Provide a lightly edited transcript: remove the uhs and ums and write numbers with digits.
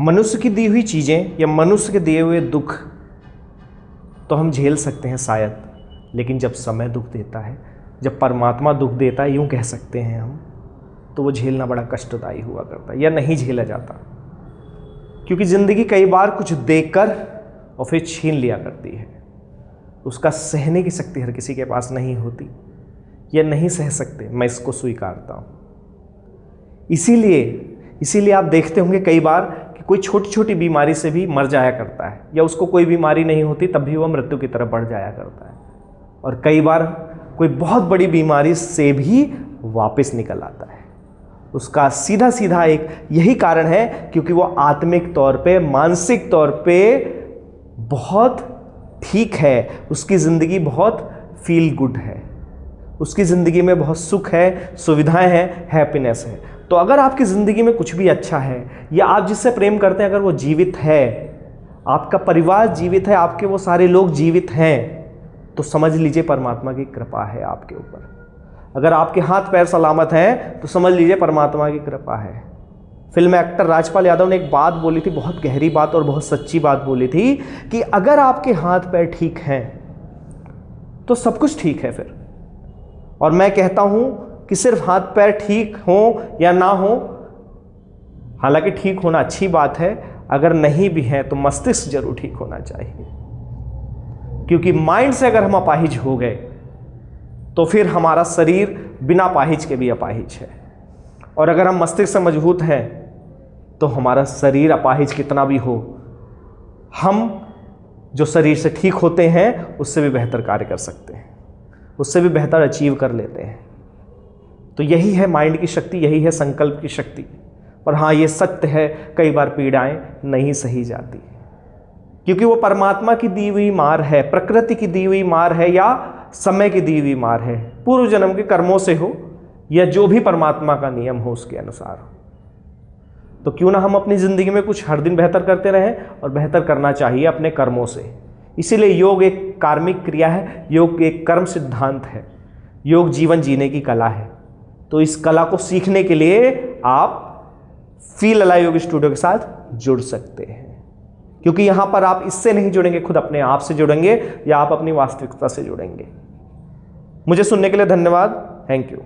मनुष्य की दी हुई चीज़ें या मनुष्य के दिए हुए दुख तो हम झेल सकते हैं शायद, लेकिन जब समय दुख देता है, जब परमात्मा दुख देता है, यूँ कह सकते हैं हम, तो वो झेलना बड़ा कष्टदायी हुआ करता है या नहीं झेला जाता। क्योंकि ज़िंदगी कई बार कुछ देकर और फिर छीन लिया करती है। उसका सहने की शक्ति हर किसी के पास नहीं होती या नहीं सह सकते, मैं इसको स्वीकारता हूँ। इसीलिए आप देखते होंगे कई बार कि कोई छोटी छोटी बीमारी से भी मर जाया करता है, या उसको कोई बीमारी नहीं होती तब भी वह मृत्यु की तरफ बढ़ जाया करता है। और कई बार कोई बहुत बड़ी बीमारी से भी वापस निकल आता है। उसका सीधा सीधा एक यही कारण है, क्योंकि वो आत्मिक तौर पे, मानसिक तौर पे बहुत ठीक है, उसकी ज़िंदगी बहुत फील गुड है, उसकी ज़िंदगी में बहुत सुख है, सुविधाएं हैं, हैप्पीनेस है। तो अगर आपकी ज़िंदगी में कुछ भी अच्छा है, या आप जिससे प्रेम करते हैं अगर वो जीवित है, आपका परिवार जीवित है, आपके वो सारे लोग जीवित हैं, तो समझ लीजिए परमात्मा की कृपा है आपके ऊपर। अगर आपके हाथ पैर सलामत हैं तो समझ लीजिए परमात्मा की कृपा है। फिल्म एक्टर राजपाल यादव ने एक बात बोली थी, बहुत गहरी बात और बहुत सच्ची बात बोली थी, कि अगर आपके हाथ पैर ठीक हैं तो सब कुछ ठीक है फिर। और मैं कहता हूं कि सिर्फ हाथ पैर ठीक हो या ना हो, हालांकि ठीक होना अच्छी बात है, अगर नहीं भी है तो मस्तिष्क जरूर ठीक होना चाहिए। क्योंकि माइंड से अगर हम अपाहिज हो गए तो फिर हमारा शरीर बिना अपाहिज के भी अपाहिज है, और अगर हम मस्तिष्क से मजबूत हैं तो हमारा शरीर अपाहिज कितना भी हो, हम जो शरीर से ठीक होते हैं उससे भी बेहतर कार्य कर सकते हैं, उससे भी बेहतर अचीव कर लेते हैं। तो यही है माइंड की शक्ति, यही है संकल्प की शक्ति। पर हाँ, ये सत्य है, कई बार पीड़ाएं नहीं सही जाती, क्योंकि वो परमात्मा की दी हुई मार है, प्रकृति की दी हुई मार है, या समय की दी हुई मार है, पूर्व जन्म के कर्मों से हो या जो भी परमात्मा का नियम हो उसके अनुसार हो। तो क्यों ना हम अपनी ज़िंदगी में कुछ हर दिन बेहतर करते रहें, और बेहतर करना चाहिए अपने कर्मों से। इसीलिए योग एक कार्मिक क्रिया है, योग एक कर्म सिद्धांत है, योग जीवन जीने की कला है। तो इस कला को सीखने के लिए आप फील अलाइव योग स्टूडियो के साथ जुड़ सकते हैं, क्योंकि यहां पर आप इससे नहीं जुड़ेंगे, खुद अपने आप से जुड़ेंगे या आप अपनी वास्तविकता से जुड़ेंगे। मुझे सुनने के लिए धन्यवाद। Thank you.